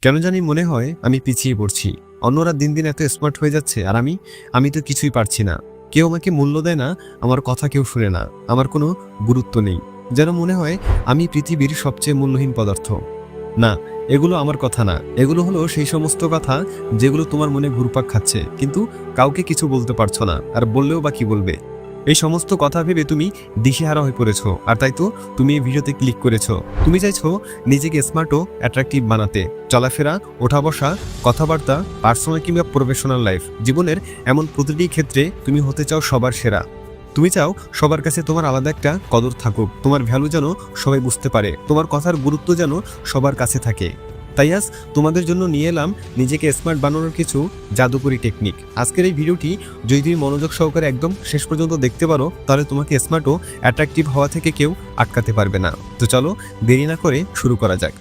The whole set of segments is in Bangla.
কেন জানি মনে হয় আমি পিছিয়ে পড়ছি। অন্যরা দিন দিন এত স্মার্ট হয়ে যাচ্ছে আর আমি তো কিছুই পারছি না। কেউ আমাকে মূল্য দেয় না, আমার কথা কেউ শুনে না, আমার কোনো গুরুত্ব নেই। যেন মনে হয় আমি পৃথিবীর সবচেয়ে মূল্যহীন পদার্থ। না, এগুলো আমার কথা না। এগুলো হলো সেই সমস্ত কথা যেগুলো তোমার মনে ঘুরপাক খাচ্ছে, কিন্তু কাউকে কিছু বলতে পারছো না, আর বললেও বা কি বলবে। এই সমস্ত কথা ভেবে তুমি দিশেহারা হয়ে পড়েছো, আর তাই তো তুমি এই ভিডিওতে ক্লিক করেছো। তুমি চাইছো নিজেকে স্মার্ট ও অ্যাট্রাকটিভ বানাতে। চলাফেরা, ওঠা বসা, কথাবার্তা, পার্সোনাল কিংবা প্রফেশনাল লাইফ, জীবনের এমন প্রতিটি ক্ষেত্রে তুমি হতে চাও সবার সেরা। তুমি চাও সবার কাছে তোমার আলাদা একটা কদর থাকুক, তোমার ভ্যালু যেন সবাই বুঝতে পারে, তোমার কথার গুরুত্ব যেন সবার কাছে থাকে। তাই আজ তোমাদের জন্য নিয়ে এলাম নিজেকে স্মার্ট বানানোর কিছু জাদুকরি টেকনিক। আজকের এই ভিডিওটি যদি তুমি মনোযোগ সহকারে একদম শেষ পর্যন্ত দেখতে পারো, তাহলে তোমাকে স্মার্ট ও অ্যাট্রাকটিভ হওয়া থেকে কেউ আটকাতে পারবে না। তো চলো দেরি না করে শুরু করা যাক।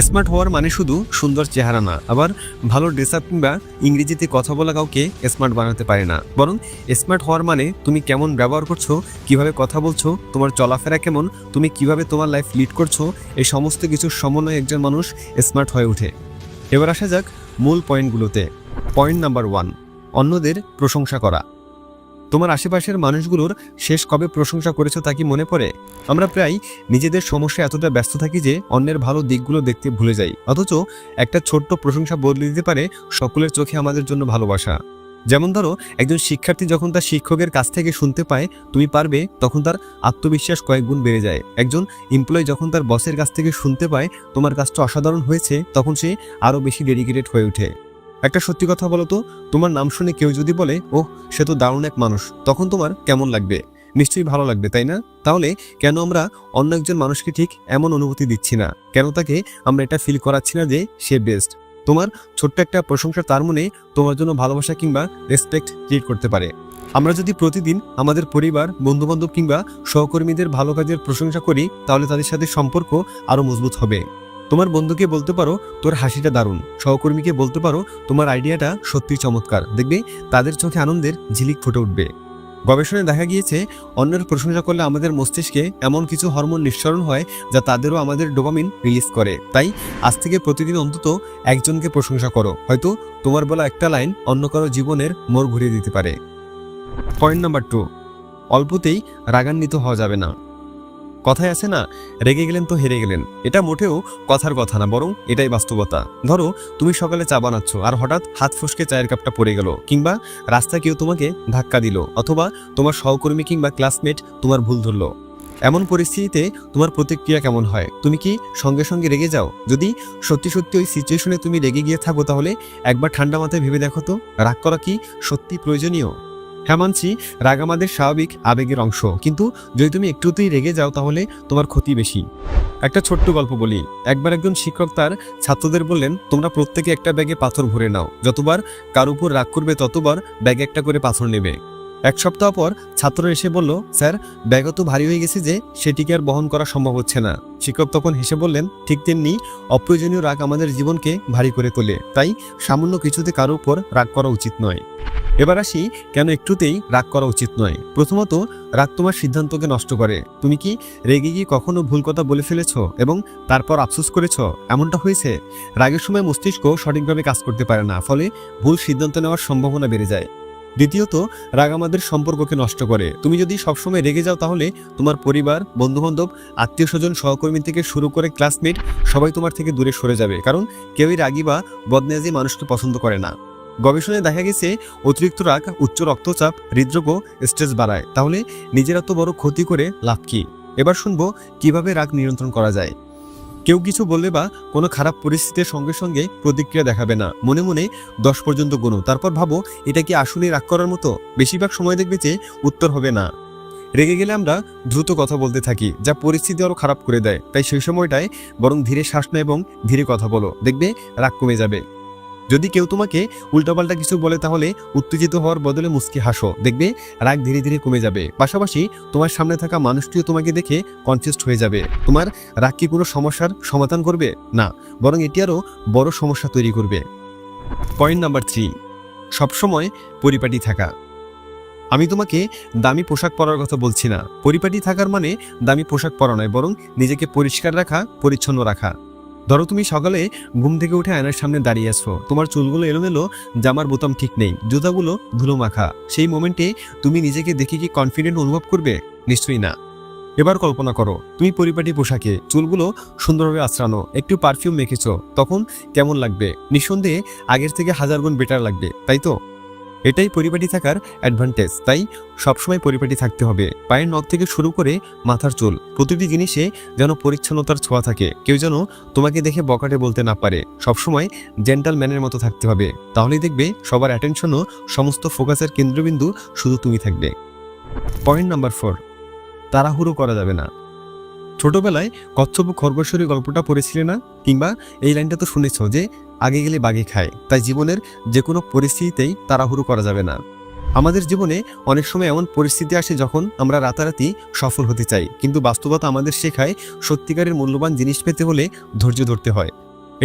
স্মার্ট হওয়ার মানে শুধু সুন্দর চেহারা না, আবার ভালো ড্রেস আপ কিংবা ইংরেজিতে কথা বলা কাউকে স্মার্ট বানাতে পারে না। বরং স্মার্ট হওয়ার মানে তুমি কেমন ব্যবহার করছো, কিভাবে কথা বলছো, তোমার চলাফেরা কেমন, তুমি কিভাবে তোমার লাইফ লিড করছো, এই সমস্ত কিছুর সমন্বয়ে একজন মানুষ স্মার্ট হয়ে ওঠে। এবার আসা যাক মূল পয়েন্টগুলোতে। পয়েন্ট নাম্বার 1, অন্যদের প্রশংসা করা। তোমার আশেপাশের মানুষগুলোর শেষ কবে প্রশংসা করেছো তা কি মনে পড়ে? আমরা প্রায় নিজেদের সমস্যা এতটা ব্যস্ত থাকি যে অন্যের ভালো দিকগুলো দেখতে ভুলে যাই, অথচ একটা ছোট্ট প্রশংসা বদলে দিতে পারে সকলের চোখে আমাদের জন্য ভালোবাসা। যেমন ধরো, একজন শিক্ষার্থী যখন তার শিক্ষকের কাছ থেকে শুনতে পায় তুমি পারবে, তখন তার আত্মবিশ্বাস কয়েক গুণ বেড়ে যায়। একজন এমপ্লয়ি যখন তার বসের কাছ থেকে শুনতে পায় তোমার কাজটা অসাধারণ হয়েছে, তখন সে আরও বেশি ডেডিকেটেড হয়ে ওঠে। একটা সত্যি কথা বলো তো, তোমার নাম শুনে কেউ যদি বলে ওহ সে তো দারুণ এক মানুষ, তখন তোমার কেমন লাগবে? নিশ্চয়ই ভালো লাগবে, তাই না? তাহলে কেন আমরা অন্য একজন মানুষকে ঠিক এমন অনুভূতি দিচ্ছি না? কেন তাকে আমরা এটা ফিল করাচ্ছি না যে সে বেস্ট? তোমার ছোট্ট একটা প্রশংসা তার মনে তোমার জন্য ভালোবাসা কিংবা রেসপেক্ট ক্রিয়েট করতে পারে। আমরা যদি প্রতিদিন আমাদের পরিবার, বন্ধুবান্ধব কিংবা সহকর্মীদের ভালো কাজের প্রশংসা করি, তাহলে তাদের সাথে সম্পর্ক আরও মজবুত হবে। তোমার বন্ধুকে বলতে পারো তোর হাসিটা দারুণ, সহকর্মীকে বলতে পারো তোমার আইডিয়াটা সত্যি চমৎকার, দেখবে তাদের চোখে আনন্দের ঝিলিক ফুটে উঠবে। গবেষণায় দেখা গিয়েছে অন্যের প্রশংসা করলে আমাদের মস্তিষ্কে এমন কিছু হরমোন নিঃসরণ হয় যা তাদেরও আমাদের ডোপামিন রিলিজ করে। তাই আজ থেকে প্রতিদিন অন্তত একজনকে প্রশংসা করো, হয়তো তোমার বলা একটা লাইন অন্য কারো জীবনের মোড় ঘুরিয়ে দিতে পারে। পয়েন্ট নাম্বার 2, অল্পতেই রাগান্বিত হওয়া যাবে না। কথায় আছে না, রেগে গেলেন তো হেরে গেলেন। এটা মোটেও কথার কথা না, বরং এটাই বাস্তবতা। ধরো তুমি সকালে চা বানাচ্ছ আর হঠাৎ হাত ফসকে চায়ের কাপটা পড়ে গেল, কিংবা রাস্তায় কেউ তোমাকে ধাক্কা দিল, অথবা তোমার সহকর্মী কিংবা ক্লাসমেট তোমার ভুল ধরলো। এমন পরিস্থিতিতে তোমার প্রতিক্রিয়া কেমন হয়? তুমি কি সঙ্গে সঙ্গে রেগে যাও? যদি সত্যি সত্যি ওই সিচুয়েশনে তুমি রেগে গিয়ে থাকো, তাহলে একবার ঠান্ডা মাথায় ভেবে দেখো তো, রাগ করা কি সত্যি প্রয়োজনীয়? হ্যাঁ মানছি, রাগ আমাদের স্বাভাবিক আবেগের অংশ, কিন্তু যদি তুমি একটুতেই রেগে যাও তাহলে তোমার ক্ষতি বেশি। একটা ছোট্ট গল্প বলি। একবার একজন শিক্ষক তার ছাত্রদের বললেন, তোমরা প্রত্যেকে একটা ব্যাগে পাথর ভরে নাও, যতবার কার উপর রাগ করবে ততবার ব্যাগে একটা করে পাথর নেবে। এক সপ্তাহ পর ছাত্ররা এসে বলল, স্যার ব্যাগ তো ভারী হয়ে গেছে যে সেটিকে আর বহন করা সম্ভব হচ্ছে না। শিক্ষক তখন হেসে বললেন, ঠিক তেমনি অপ্রয়োজনীয় রাগ আমাদের জীবনকে ভারী করে তোলে, তাই সামান্য কিছুতে কারো উপর রাগ করা উচিত নয়। এবার আসি কেন একটুতেই রাগ করা উচিত নয়। প্রথমত, রাগ তোমার সিদ্ধান্তকে নষ্ট করে। তুমি কি রেগে গিয়ে কখনো ভুল কথা বলে ফেলেছো এবং তারপর আফসোস করেছো? এমনটা হয়েছে? রাগের সময় মস্তিষ্ক সঠিকভাবে কাজ করতে পারে না, ফলে ভুল সিদ্ধান্ত নেওয়ার সম্ভাবনা বেড়ে যায়। দ্বিতীয়ত, রাগ আমাদের সম্পর্ককে নষ্ট করে। তুমি যদি সবসময় রেগে যাও, তাহলে তোমার পরিবার, বন্ধুবান্ধব, আত্মীয় স্বজন, সহকর্মী থেকে শুরু করে ক্লাসমেট সবাই তোমার থেকে দূরে সরে যাবে, কারণ কেউই রাগী বা বদমেজাজি মানুষকে পছন্দ করে না। গবেষণায় দেখা গেছে অতিরিক্ত রাগ উচ্চ রক্তচাপ, হৃদরোগ ও স্ট্রেস বাড়ায়। তাহলে নিজের এত বড় ক্ষতি করে লাভ কি? এবার শুনবো কিভাবে রাগ নিয়ন্ত্রণ করা যায়। কেউ কিছু বললে বা কোনো খারাপ পরিস্থিতির সঙ্গে সঙ্গে প্রতিক্রিয়া দেখাবে না। মনে মনে 10 পর্যন্ত গুনো, তারপর ভাবো এটা কি আসলে রাগ করার মতো? বেশিরভাগ সময় দেখবে যে উত্তর হবে না। রেগে গেলে আমরা দ্রুত কথা বলতে থাকি, যা পরিস্থিতি আরও খারাপ করে দেয়। তাই সেই সময়টায় বরং ধীরে শ্বাস নাও এবং ধীরে কথা বলো, দেখবে রাগ কমে যাবে। যদি কেউ তোমাকে উল্টাপাল্টা কিছু বলে, তাহলে উত্তেজিত হওয়ার বদলে মুচকি হাসো, দেখবে রাগ ধীরে ধীরে কমে যাবে। পাশাপাশি তোমার সামনে থাকা মানুষটিও তোমাকে দেখে কনফিউজড হয়ে যাবে। তোমার রাগ কি কোনো সমস্যার সমাধান করবে? না, বরং এটি আরও বড় সমস্যা তৈরি করবে। পয়েন্ট নাম্বার 3, সবসময় পরিপাটি থাকা। আমি তোমাকে দামি পোশাক পরার কথা বলছি না। পরিপাটি থাকার মানে দামি পোশাক পরা নয়, বরং নিজেকে পরিষ্কার রাখা, পরিচ্ছন্ন রাখা। ধরো তুমি সকালে ঘুম থেকে উঠে আয়নার সামনে দাঁড়িয়ে আছো, তোমার চুলগুলো এলোমেলো, জামার বোতাম ঠিক নেই, জুতাগুলো ধুলো মাখা। সেই মোমেন্টে তুমি নিজেকে দেখে কি কনফিডেন্ট অনুভব করবে? নিশ্চয়ই না। এবার কল্পনা করো তুমি পরিপাটি পোশাকে, চুলগুলো সুন্দরভাবে আঁচড়ানো, একটু পারফিউম মেখেছো, তখন কেমন লাগবে? নিঃসন্দেহে আগের থেকে 1000 গুণ বেটার লাগবে, তাই তো? এটাই পরিপাটি থাকার অ্যাডভান্টেজ। তাই সবসময় পরিপাটি থাকতে হবে। পায়ের নখ থেকে শুরু করে মাথার চুল, প্রতিটি জিনিসে যেন পরিচ্ছন্নতার ছোঁয়া থাকে। কেউ যেন তোমাকে দেখে বকাটে বলতে না পারে। সবসময় জেন্টালম্যানের মতো থাকতে হবে। তাহলেই দেখবে সবার অ্যাটেনশনও, সমস্ত ফোকাসের কেন্দ্রবিন্দু শুধু তুমি থাকবে। পয়েন্ট নাম্বার 4, তাড়াহুড়ো করা যাবে না। ছোটবেলায় কচ্ছপ ও খরগোশের গল্পটা পড়েছিলে না? কিংবা এই লাইনটা তো শুনেছ যে আগে গেলে বাগে খায়। তাই জীবনের যে কোনো পরিস্থিতিতেই তাড়াহুড়ো করা যাবে না। আমাদের জীবনে অনেক সময় এমন পরিস্থিতি আসে যখন আমরা রাতারাতি সফল হতে চাই, কিন্তু বাস্তবতা আমাদের শেখায় সত্যিকারের মূল্যবান জিনিস পেতে হলে ধৈর্য ধরতে হয়।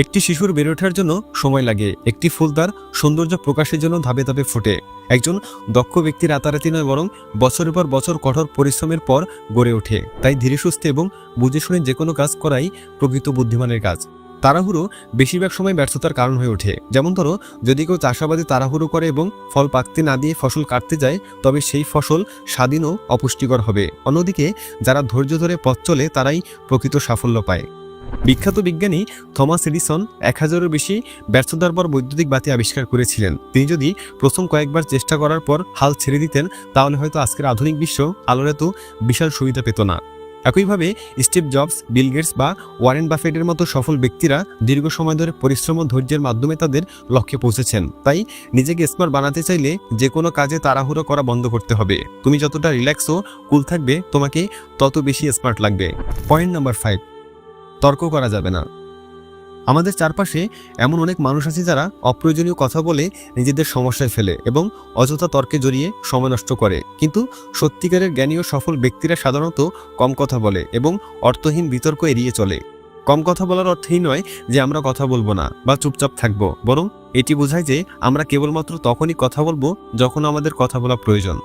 একটি শিশুর বেড়ে ওঠার জন্য সময় লাগে। একটি ফুল তার সৌন্দর্য প্রকাশের জন্য ধাপে ধাপে ফোটে। একজন দক্ষ ব্যক্তি রাতারাতি নয়, বরং বছরের পর বছর কঠোর পরিশ্রমের পর গড়ে ওঠে। তাই ধীরে সুস্থে এবং বুঝে শুনে যে কোনো কাজ করাই প্রকৃত বুদ্ধিমানের কাজ। তাড়াহুড়ো বেশিরভাগ সময় ব্যর্থতার কারণ হয়ে ওঠে। যেমন ধরো, যদি কেউ চাষাবাদে তাড়াহুড়ো করে এবং ফল পাকতে না দিয়ে ফসল কাটতে যায়, তবে সেই ফসল স্বাধীন ও অপুষ্টিকর হবে। অন্যদিকে যারা ধৈর্য ধরে পথ চলে তারাই প্রকৃত সাফল্য পায়। বিখ্যাত বিজ্ঞানী থমাস এডিসন 1000-এরও বেশি ব্যর্থতার পর বৈদ্যুতিক বাতি আবিষ্কার করেছিলেন। তিনি যদি প্রথম কয়েকবার চেষ্টা করার পর হাল ছেড়ে দিতেন, তাহলে হয়তো আজকের আধুনিক বিশ্ব আলোর এত বিশাল সুবিধা পেত না। একইভাবে স্টিভ জবস, বিল গেটস বা ওয়ারেন বাফেটের মতো সফল ব্যক্তিরা দীর্ঘ সময় ধরে পরিশ্রম ও ধৈর্যের মাধ্যমে তাদের লক্ষ্যে পৌঁছেছেন। তাই নিজেকে স্মার্ট বানাতে চাইলে যে কোনো কাজে তাড়াহুড়ো করা বন্ধ করতে হবে। তুমি যতটা রিল্যাক্স ও কুল থাকবে, তোমাকে তত বেশি স্মার্ট লাগবে। পয়েন্ট নাম্বার 5, তর্ক করা যাবে না। আমাদের চারপাশে এমন অনেক মানুষ আছে যারা অপ্রয়োজনীয় কথা বলে নিজেদের সমস্যায় ফেলে এবং অযথা তর্কে জড়িয়ে সময় নষ্ট করে। কিন্তু সত্যিকারের জ্ঞানী ও সফল ব্যক্তিরা সাধারণত কম কথা বলে এবং অর্থহীন বিতর্ক এড়িয়ে চলে। কম কথা বলার অর্থই নয় যে আমরা কথা বলবো না বা চুপচাপ থাকবো, বরং এটি বোঝায় যে আমরা কেবলমাত্র তখনই কথা বলবো যখন আমাদের কথা বলা প্রয়োজন।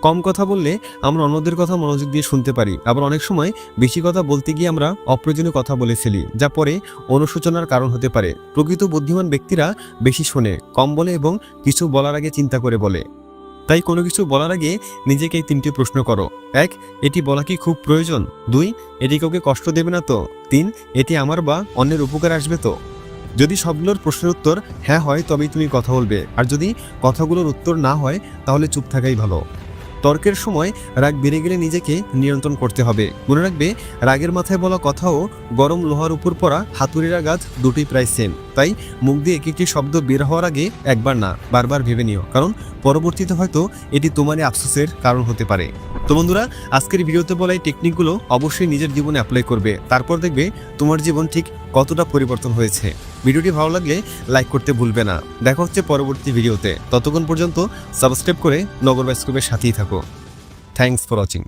কম কথা বললে আমরা অন্যদের কথা মনোযোগ দিয়ে শুনতে পারি। আবার অনেক সময় বেশি কথা বলতে গিয়ে আমরা অপ্রয়োজনীয় কথা বলে ফেলি, যা পরে অনুশোচনার কারণ হতে পারে। প্রকৃত বুদ্ধিমান ব্যক্তিরা বেশি শোনে, কম বলে এবং কিছু বলার আগে চিন্তা করে বলে। তাই কোনো কিছু বলার আগে নিজেকে এই 3টি প্রশ্ন করো। 1, এটি বলা কি খুব প্রয়োজন? 2, এটি কাউকে কষ্ট দেবে না তো? 3, এটি আমার বা অন্যের উপকার আসবে তো? যদি সবগুলোর প্রশ্নের উত্তর হ্যাঁ হয়, তবেই তুমি কথা বলবে। আর যদি কথাগুলোর উত্তর না হয়, তাহলে চুপ থাকাই ভালো। তর্কের সময় রাগ বেড়ে গেলে নিজেকে নিয়ন্ত্রণ করতে হবে। মনে রাখবে, রাগের মাথায় বলা কথাও গরম লোহার উপর পড়া হাতুড়ির আঘাত দুটোই প্রায় সেম। তাই মুখ দিয়ে এক একটি শব্দ বের হওয়ার আগে একবার না, বারবার ভেবে নিও, কারণ পরবর্তীতে হয়তো এটি তোমারই আফসোসের কারণ হতে পারে। তো বন্ধুরা, আজকের ভিডিওতে বলা এই টেকনিকগুলো অবশ্যই নিজের জীবনে অ্যাপ্লাই করবে। তারপর দেখবে তোমার জীবন ঠিক কতটা পরিবর্তন হয়েছে। ভিডিওটি ভালো লাগলে লাইক করতে ভুলবে না। দেখা হচ্ছে পরবর্তী ভিডিওতে। ততক্ষণ পর্যন্ত সাবস্ক্রাইব করে নগর বাস্কোপের সাথেই থাকো। Thanks for watching.